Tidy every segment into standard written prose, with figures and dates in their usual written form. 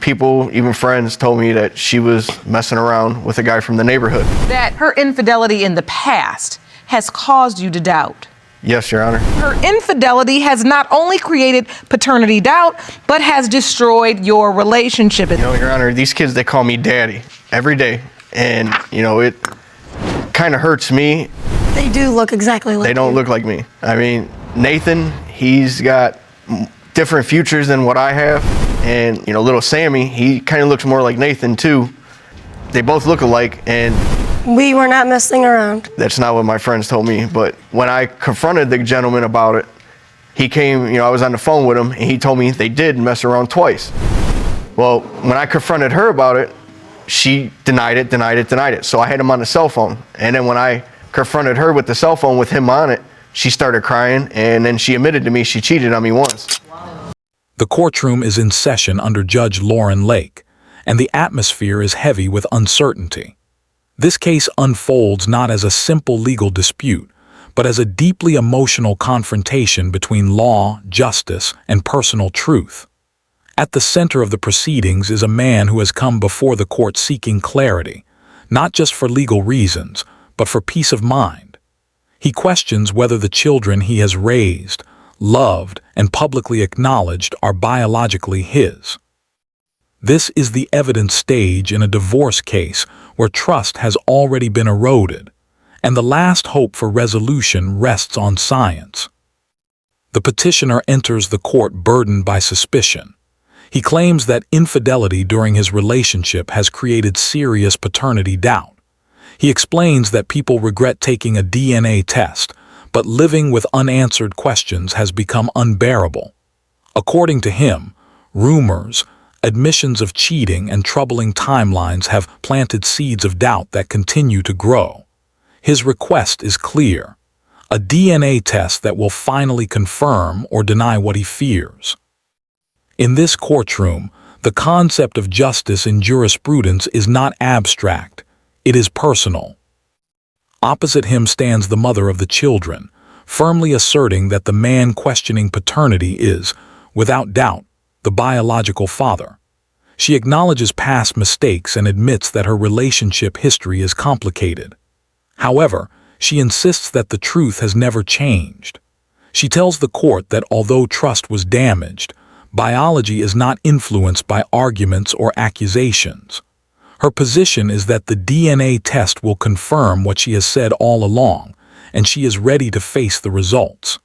people, even friends, told me that she was messing around with a guy from the neighborhood. That her infidelity in the past has caused you to doubt. Yes, Your Honor. Her infidelity has not only created paternity doubt, but has destroyed your relationship. You know, Your Honor, these kids, they call me daddy every day. And, you know, it kind of hurts me. They do look exactly like They don't look like me. I mean, Nathan, he's got different futures than what I have. And, you know, little Sammy, he kind of looks more like Nathan, too. They both look alike, and we were not messing around. That's not what my friends told me. But when I confronted the gentleman about it, he came, you know, I was on the phone with him, and he told me they did mess around twice. Well, when I confronted her about it, she denied it. So I had him on the cell phone. And then when I confronted her with the cell phone with him on it, she started crying, and then she admitted to me she cheated on me once. The courtroom is in session under Judge Lauren Lake, and the atmosphere is heavy with uncertainty. This case unfolds not as a simple legal dispute, but as a deeply emotional confrontation between law, justice, and personal truth. At the center of the proceedings is a man who has come before the court seeking clarity, not just for legal reasons, but for peace of mind. He questions whether the children he has raised, loved, and publicly acknowledged are biologically his. This is the evidence stage in a divorce case where trust has already been eroded, and the last hope for resolution rests on science. The petitioner enters the court burdened by suspicion. He claims that infidelity during his relationship has created serious paternity doubt. He explains that people regret taking a DNA test, but living with unanswered questions has become unbearable. According to him, rumors, admissions of cheating, and troubling timelines have planted seeds of doubt that continue to grow. His request is clear: a DNA test that will finally confirm or deny what he fears. In this courtroom, the concept of justice in jurisprudence is not abstract, it is personal. Opposite him stands the mother of the children, firmly asserting that the man questioning paternity is, without doubt, the biological father. She acknowledges past mistakes and admits that her relationship history is complicated. However, she insists that the truth has never changed. She tells the court that although trust was damaged, biology is not influenced by arguments or accusations. Her position is that the DNA test will confirm what she has said all along, and she is ready to face the results.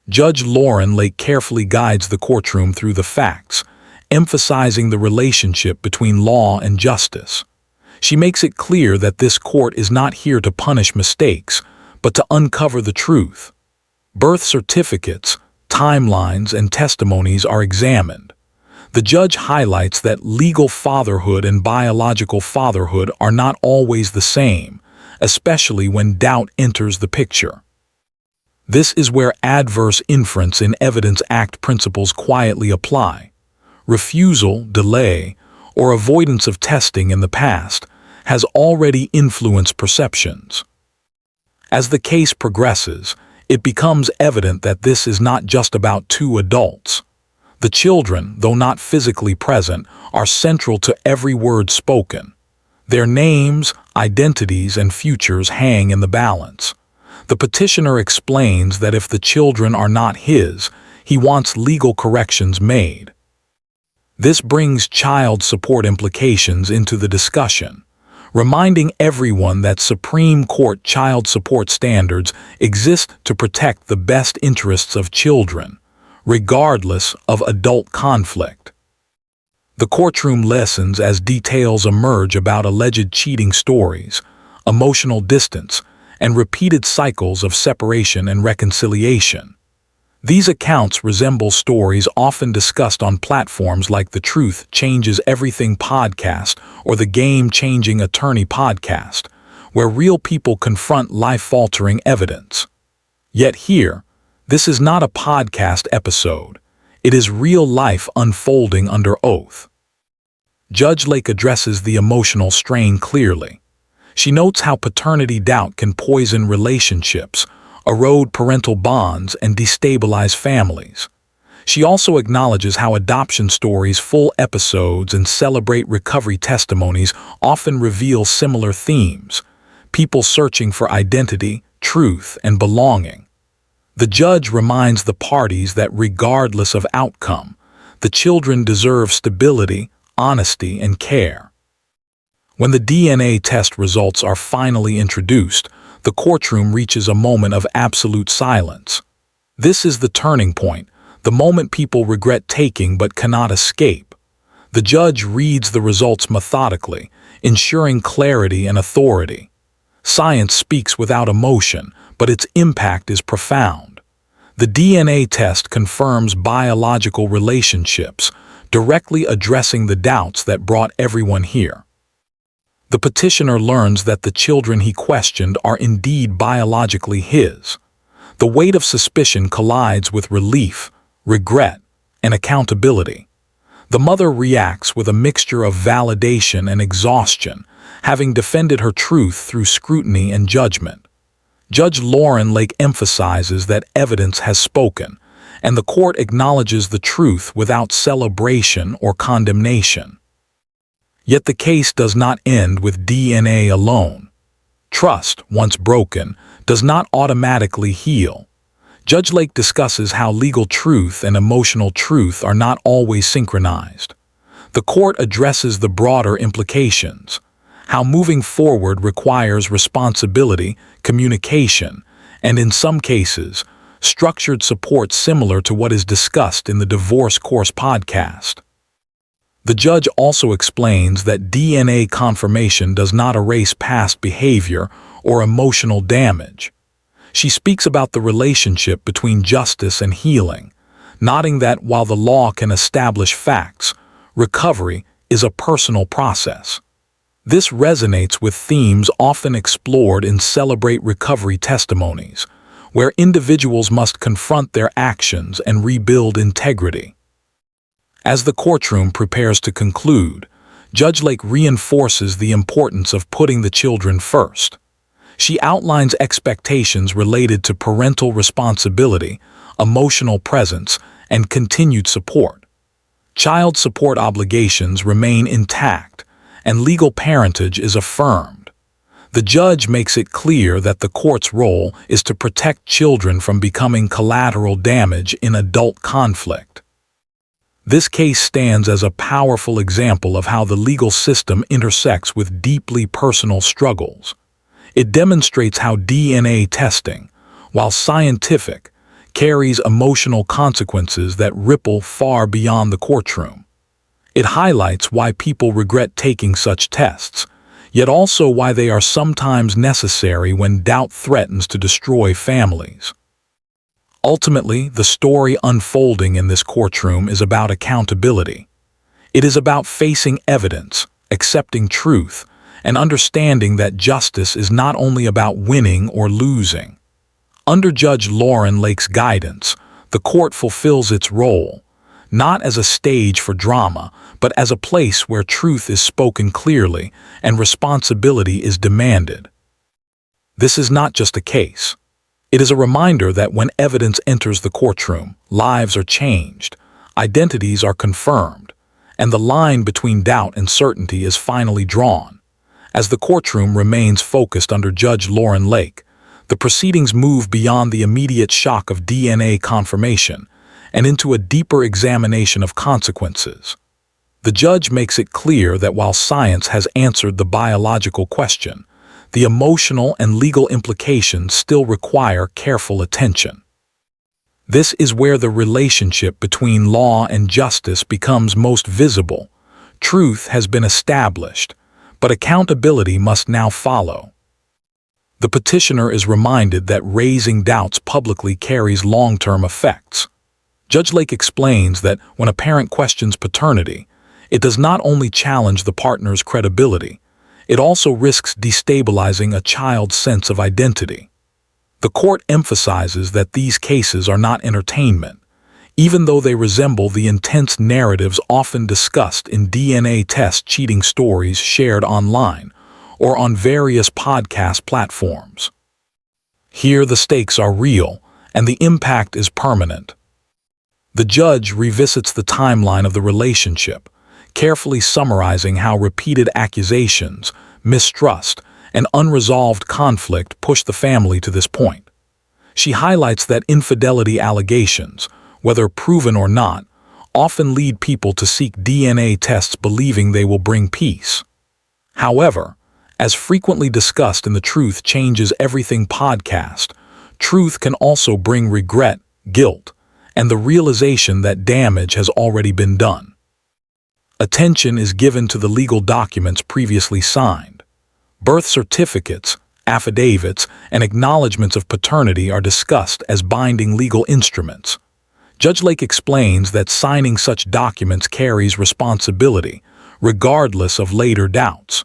Judge Lauren Lake carefully guides the courtroom through the facts, emphasizing the relationship between law and justice. She makes it clear that this court is not here to punish mistakes, but to uncover the truth. Birth certificates, timelines, and testimonies are examined. The judge highlights that legal fatherhood and biological fatherhood are not always the same, especially when doubt enters the picture. This is where adverse inference in Evidence Act principles quietly apply. Refusal, delay, or avoidance of testing in the past has already influenced perceptions. As the case progresses, it becomes evident that this is not just about two adults. The children, though not physically present, are central to every word spoken. Their names, identities, and futures hang in the balance. The petitioner explains that if the children are not his, he wants legal corrections made. This brings child support implications into the discussion, reminding everyone that Supreme Court child support standards exist to protect the best interests of children, regardless of adult conflict. The courtroom lessens as details emerge about alleged cheating stories, emotional distance, and repeated cycles of separation and reconciliation. These accounts resemble stories often discussed on platforms like the Truth Changes Everything podcast or the Game Changing Attorney podcast, where real people confront life-altering evidence. Yet here, this is not a podcast episode. It is real life unfolding under oath. Judge Lake addresses the emotional strain clearly. She notes how paternity doubt can poison relationships, erode parental bonds, and destabilize families. She also acknowledges how adoption stories, full episodes, and celebrate recovery testimonies often reveal similar themes: people searching for identity, truth, and belonging. The judge reminds the parties that regardless of outcome, the children deserve stability, honesty, and care. When the DNA test results are finally introduced, the courtroom reaches a moment of absolute silence. This is the turning point, the moment people regret taking but cannot escape. The judge reads the results methodically, ensuring clarity and authority. Science speaks without emotion, but its impact is profound. The DNA test confirms biological relationships, directly addressing the doubts that brought everyone here. The petitioner learns that the children he questioned are indeed biologically his. The weight of suspicion collides with relief, regret, and accountability. The mother reacts with a mixture of validation and exhaustion, having defended her truth through scrutiny and judgment. Judge Lauren Lake emphasizes that evidence has spoken, and the court acknowledges the truth without celebration or condemnation. Yet the case does not end with DNA alone. Trust, once broken, does not automatically heal. Judge Lake discusses how legal truth and emotional truth are not always synchronized. The court addresses the broader implications, how moving forward requires responsibility, communication, and in some cases, structured support similar to what is discussed in the Divorce Course podcast. The judge also explains that DNA confirmation does not erase past behavior or emotional damage. She speaks about the relationship between justice and healing, noting that while the law can establish facts, recovery is a personal process. This resonates with themes often explored in Celebrate Recovery testimonies, where individuals must confront their actions and rebuild integrity. As the courtroom prepares to conclude, Judge Lake reinforces the importance of putting the children first. She outlines expectations related to parental responsibility, emotional presence, and continued support. Child support obligations remain intact, and legal parentage is affirmed. The judge makes it clear that the court's role is to protect children from becoming collateral damage in adult conflict. This case stands as a powerful example of how the legal system intersects with deeply personal struggles. It demonstrates how DNA testing, while scientific, carries emotional consequences that ripple far beyond the courtroom. It highlights why people regret taking such tests, yet also why they are sometimes necessary when doubt threatens to destroy families. Ultimately, the story unfolding in this courtroom is about accountability. It is about facing evidence, accepting truth, and understanding that justice is not only about winning or losing. Under Judge Lauren Lake's guidance, the court fulfills its role, not as a stage for drama, but as a place where truth is spoken clearly and responsibility is demanded. This is not just a case. It is a reminder that when evidence enters the courtroom, lives are changed, identities are confirmed, and the line between doubt and certainty is finally drawn. As the courtroom remains focused under Judge Lauren Lake, the proceedings move beyond the immediate shock of DNA confirmation and into a deeper examination of consequences. The judge makes it clear that while science has answered the biological question, the emotional and legal implications still require careful attention. This is where the relationship between law and justice becomes most visible. Truth has been established, but accountability must now follow. The petitioner is reminded that raising doubts publicly carries long-term effects. Judge Lake explains that when a parent questions paternity, it does not only challenge the partner's credibility, it also risks destabilizing a child's sense of identity. The court emphasizes that these cases are not entertainment, even though they resemble the intense narratives often discussed in DNA test cheating stories shared online or on various podcast platforms. Here the stakes are real and the impact is permanent. The judge revisits the timeline of the relationship, carefully summarizing how repeated accusations, mistrust, and unresolved conflict pushed the family to this point. She highlights that infidelity allegations, whether proven or not, often lead people to seek DNA tests believing they will bring peace. However, as frequently discussed in the Truth Changes Everything podcast, truth can also bring regret, guilt, and the realization that damage has already been done. Attention is given to the legal documents previously signed. Birth certificates, affidavits, and acknowledgments of paternity are discussed as binding legal instruments. Judge Lake explains that signing such documents carries responsibility, regardless of later doubts.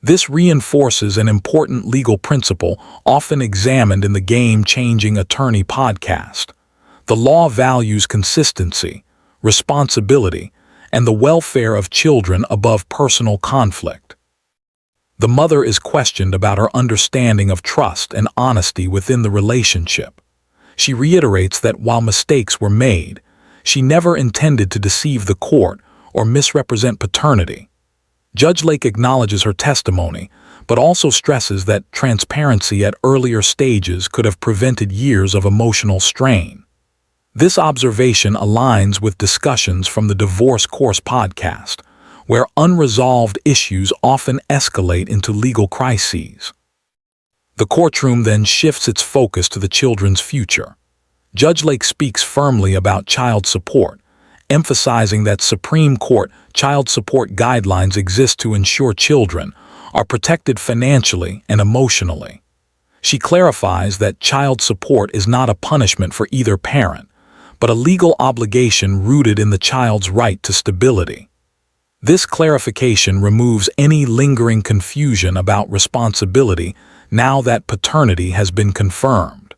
This reinforces an important legal principle often examined in the Game-Changing Attorney podcast. The law values consistency, responsibility, and the welfare of children above personal conflict. The mother is questioned about her understanding of trust and honesty within the relationship. She reiterates that while mistakes were made, she never intended to deceive the court or misrepresent paternity. Judge Lake acknowledges her testimony, but also stresses that transparency at earlier stages could have prevented years of emotional strain. This observation aligns with discussions from the Divorce Course podcast, where unresolved issues often escalate into legal crises. The courtroom then shifts its focus to the children's future. Judge Lake speaks firmly about child support, emphasizing that Supreme Court child support guidelines exist to ensure children are protected financially and emotionally. She clarifies that child support is not a punishment for either parent, but a legal obligation rooted in the child's right to stability. This clarification removes any lingering confusion about responsibility now that paternity has been confirmed.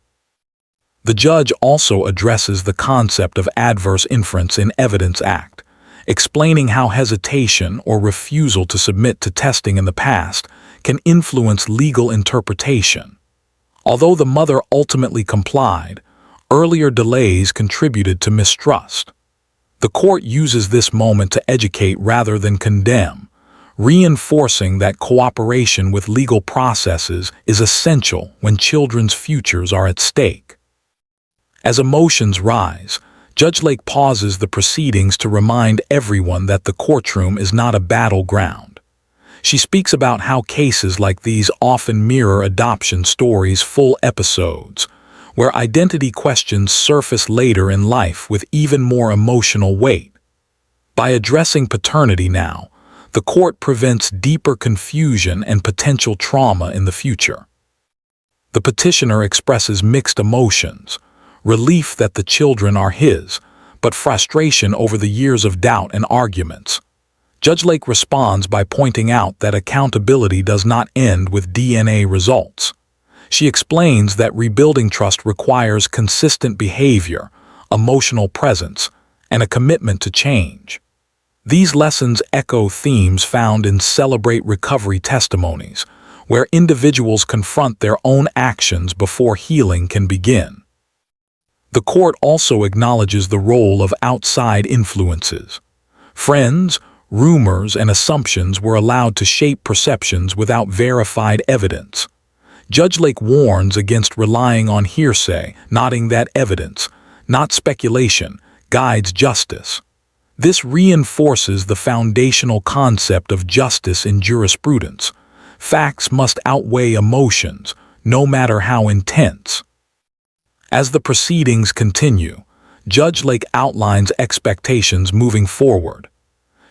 The judge also addresses the concept of adverse inference in Evidence Act, explaining how hesitation or refusal to submit to testing in the past can influence legal interpretation. Although the mother ultimately complied, earlier delays contributed to mistrust. The court uses this moment to educate rather than condemn, reinforcing that cooperation with legal processes is essential when children's futures are at stake. As emotions rise, Judge Lake pauses the proceedings to remind everyone that the courtroom is not a battleground. She speaks about how cases like these often mirror adoption stories' full episodes, where identity questions surface later in life with even more emotional weight. By addressing paternity now, the court prevents deeper confusion and potential trauma in the future. The petitioner expresses mixed emotions, relief that the children are his, but frustration over the years of doubt and arguments. Judge Lake responds by pointing out that accountability does not end with DNA results. She explains that rebuilding trust requires consistent behavior, emotional presence, and a commitment to change. These lessons echo themes found in Celebrate Recovery testimonies, where individuals confront their own actions before healing can begin. The court also acknowledges the role of outside influences. Friends, rumors, and assumptions were allowed to shape perceptions without verified evidence. Judge Lake warns against relying on hearsay, noting that evidence, not speculation, guides justice. This reinforces the foundational concept of justice in jurisprudence. Facts must outweigh emotions, no matter how intense. As the proceedings continue, Judge Lake outlines expectations moving forward.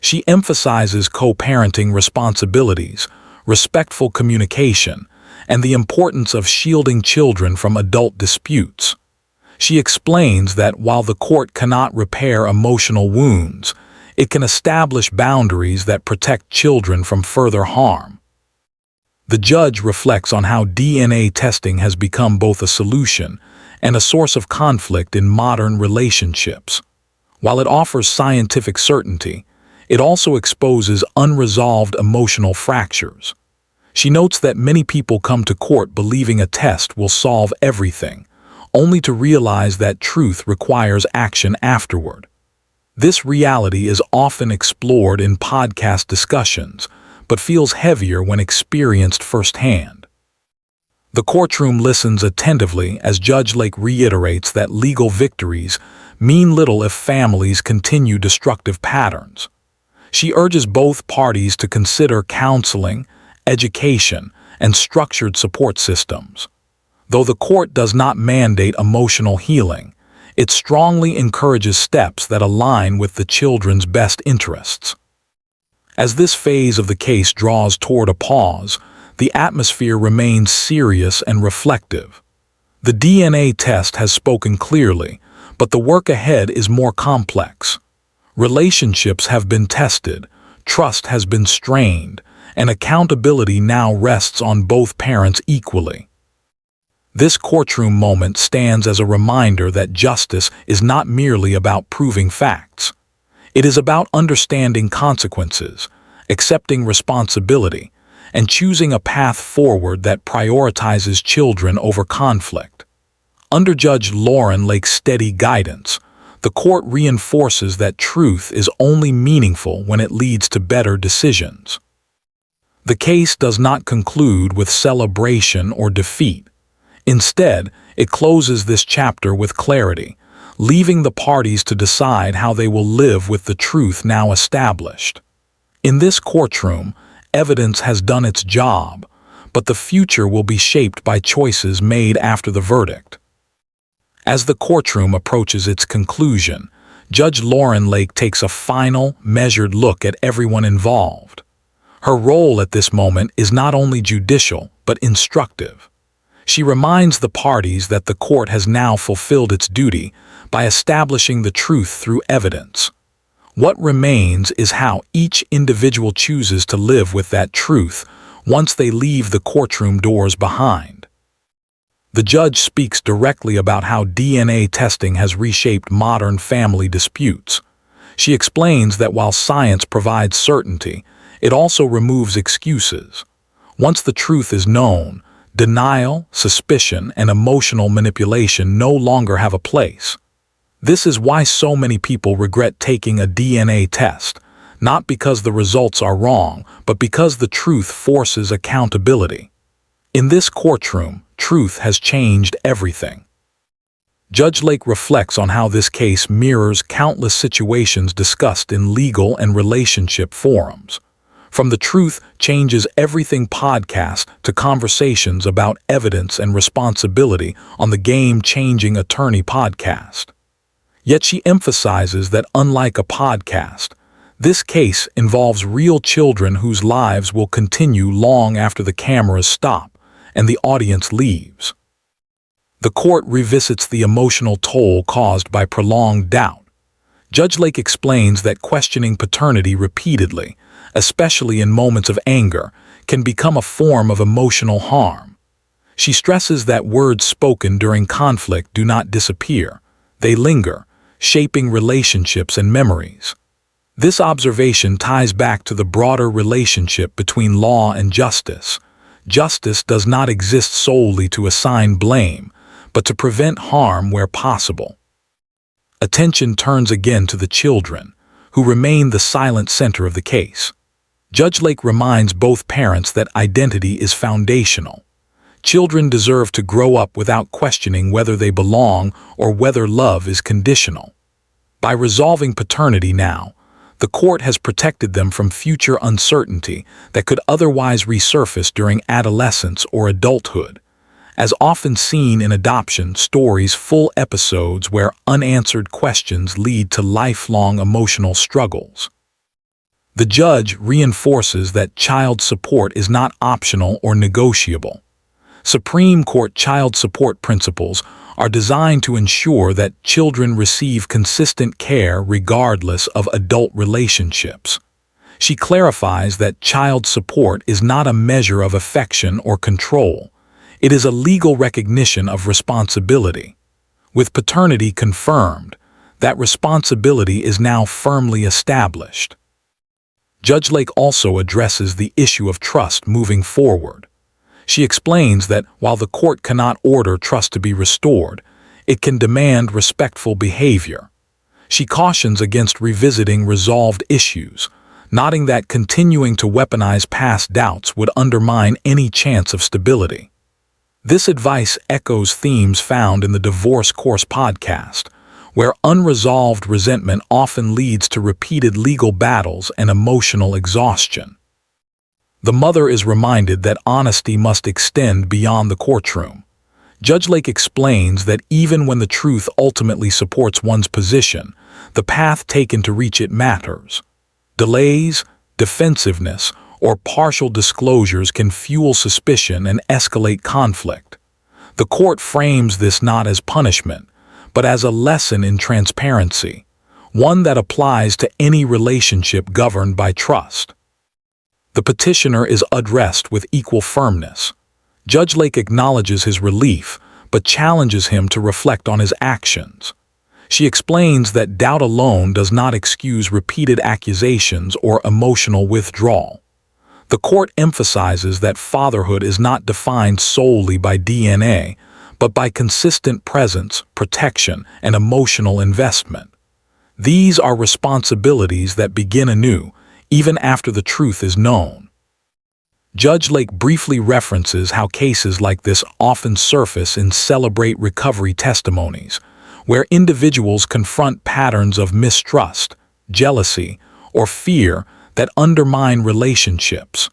She emphasizes co-parenting responsibilities, respectful communication, and the importance of shielding children from adult disputes. She explains that while the court cannot repair emotional wounds, it can establish boundaries that protect children from further harm. The judge reflects on how DNA testing has become both a solution and a source of conflict in modern relationships. While it offers scientific certainty, it also exposes unresolved emotional fractures. She notes that many people come to court believing a test will solve everything, only to realize that truth requires action afterward. This reality is often explored in podcast discussions, but feels heavier when experienced firsthand. The courtroom listens attentively as Judge Lake reiterates that legal victories mean little if families continue destructive patterns. She urges both parties to consider counseling, education, and structured support systems. Though the court does not mandate emotional healing, it strongly encourages steps that align with the children's best interests. As this phase of the case draws toward a pause, the atmosphere remains serious and reflective. The DNA test has spoken clearly, but the work ahead is more complex. Relationships have been tested, trust has been strained, and accountability now rests on both parents equally. This courtroom moment stands as a reminder that justice is not merely about proving facts. It is about understanding consequences, accepting responsibility, and choosing a path forward that prioritizes children over conflict. Under Judge Lauren Lake's steady guidance, the court reinforces that truth is only meaningful when it leads to better decisions. The case does not conclude with celebration or defeat. Instead, it closes this chapter with clarity, leaving the parties to decide how they will live with the truth now established. In this courtroom, evidence has done its job, but the future will be shaped by choices made after the verdict. As the courtroom approaches its conclusion, Judge Lauren Lake takes a final, measured look at everyone involved. Her role at this moment is not only judicial, but instructive. She reminds the parties that the court has now fulfilled its duty by establishing the truth through evidence. What remains is how each individual chooses to live with that truth once they leave the courtroom doors behind. The judge speaks directly about how DNA testing has reshaped modern family disputes. She explains that while science provides certainty, it also removes excuses. Once the truth is known, denial, suspicion, and emotional manipulation no longer have a place. This is why so many people regret taking a DNA test, not because the results are wrong, but because the truth forces accountability. In this courtroom, truth has changed everything. Judge Lake reflects on how this case mirrors countless situations discussed in legal and relationship forums. From the Truth Changes Everything podcast to conversations about evidence and responsibility on the Game-Changing Attorney podcast. Yet she emphasizes that unlike a podcast, this case involves real children whose lives will continue long after the cameras stop and the audience leaves. The court revisits the emotional toll caused by prolonged doubt. Judge Lake explains that questioning paternity repeatedly, especially in moments of anger, can become a form of emotional harm. She stresses that words spoken during conflict do not disappear. They linger, shaping relationships and memories. This observation ties back to the broader relationship between law and justice. Justice does not exist solely to assign blame, but to prevent harm where possible. Attention turns again to the children, who remain the silent center of the case. Judge Lake reminds both parents that identity is foundational. Children deserve to grow up without questioning whether they belong or whether love is conditional. By resolving paternity now, the court has protected them from future uncertainty that could otherwise resurface during adolescence or adulthood. As often seen in adoption stories, full episodes where unanswered questions lead to lifelong emotional struggles. The judge reinforces that child support is not optional or negotiable. Supreme Court child support principles are designed to ensure that children receive consistent care regardless of adult relationships. She clarifies that child support is not a measure of affection or control. It is a legal recognition of responsibility. With paternity confirmed, that responsibility is now firmly established. Judge Lake also addresses the issue of trust moving forward. She explains that while the court cannot order trust to be restored, It can demand respectful behavior. She cautions against revisiting resolved issues, noting that continuing to weaponize past doubts would undermine any chance of stability. This advice echoes themes found in the Divorce Course podcast, where unresolved resentment often leads to repeated legal battles and emotional exhaustion. The mother is reminded that honesty must extend beyond the courtroom. Judge Lake explains that even when the truth ultimately supports one's position, the path taken to reach it matters. Delays, defensiveness, or partial disclosures can fuel suspicion and escalate conflict. The court frames this not as punishment, but as a lesson in transparency, one that applies to any relationship governed by trust. The petitioner is addressed with equal firmness. Judge Lake acknowledges his relief, but challenges him to reflect on his actions. She explains that doubt alone does not excuse repeated accusations or emotional withdrawal. The court emphasizes that fatherhood is not defined solely by DNA, but by consistent presence, protection, and emotional investment. These are responsibilities that begin anew, even after the truth is known. Judge Lake briefly references how cases like this often surface in Celebrate Recovery testimonies, where individuals confront patterns of mistrust, jealousy, or fear that undermine relationships.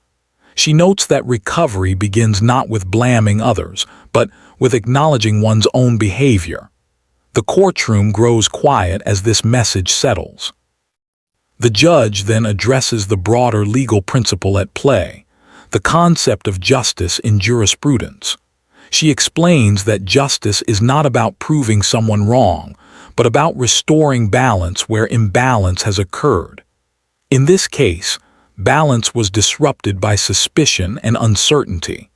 She notes that recovery begins not with blaming others, but with acknowledging one's own behavior. The courtroom grows quiet as this message settles. The judge then addresses the broader legal principle at play, the concept of justice in jurisprudence. She explains that justice is not about proving someone wrong, but about restoring balance where imbalance has occurred. In this case, balance was disrupted by suspicion and uncertainty.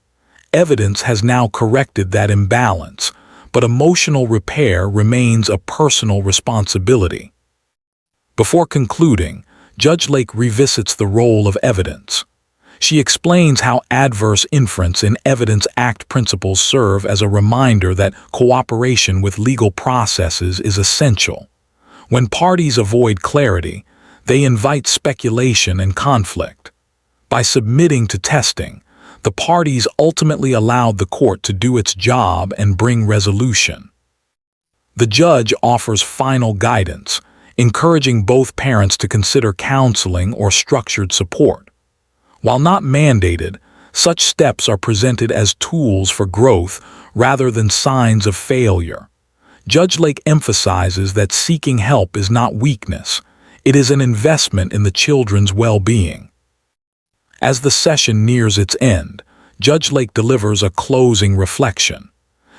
Evidence has now corrected that imbalance, but emotional repair remains a personal responsibility. Before concluding, Judge Lake revisits the role of evidence. She explains how adverse inference in Evidence Act principles serve as a reminder that cooperation with legal processes is essential. When parties avoid clarity, they invite speculation and conflict. By submitting to testing, the parties ultimately allowed the court to do its job and bring resolution. The judge offers final guidance, encouraging both parents to consider counseling or structured support. While not mandated, such steps are presented as tools for growth rather than signs of failure. Judge Lake emphasizes that seeking help is not weakness. It is an investment in the children's well-being. As the session nears its end, Judge Lake delivers a closing reflection.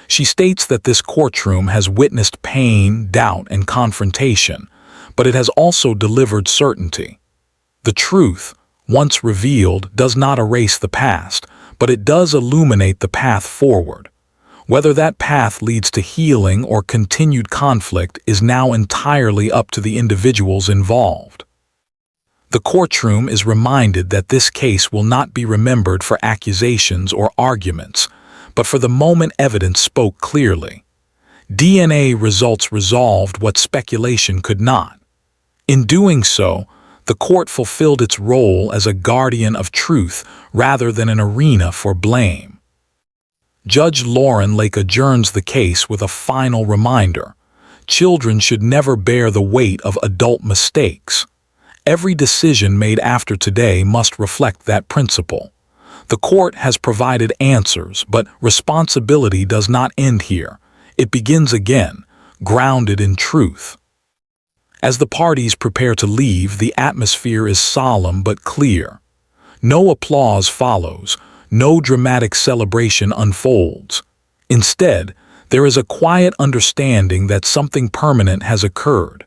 She states that this courtroom has witnessed pain, doubt, and confrontation, but it has also delivered certainty. The truth, once revealed, does not erase the past, but it does illuminate the path forward. Whether that path leads to healing or continued conflict is now entirely up to the individuals involved. The courtroom is reminded that this case will not be remembered for accusations or arguments, but for the moment evidence spoke clearly. DNA results resolved what speculation could not. In doing so, the court fulfilled its role as a guardian of truth rather than an arena for blame. Judge Lauren Lake adjourns the case with a final reminder: children should never bear the weight of adult mistakes. Every decision made after today must reflect that principle. The court has provided answers, but responsibility does not end here. It begins again, grounded in truth. As the parties prepare to leave, the atmosphere is solemn but clear. No applause follows, no dramatic celebration unfolds. Instead, there is a quiet understanding that something permanent has occurred.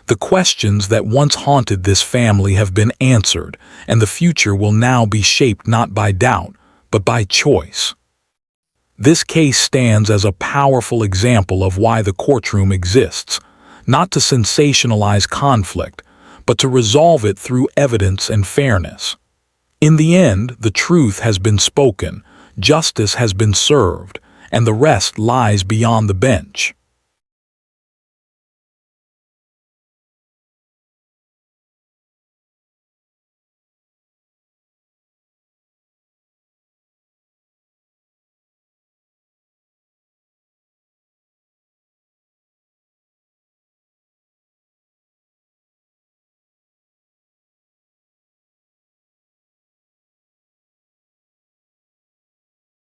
The questions that once haunted this family have been answered, and the future will now be shaped not by doubt, but by choice. This case stands as a powerful example of why the courtroom exists, not to sensationalize conflict, but to resolve it through evidence and fairness. In the end, the truth has been spoken, justice has been served, and the rest lies beyond the bench.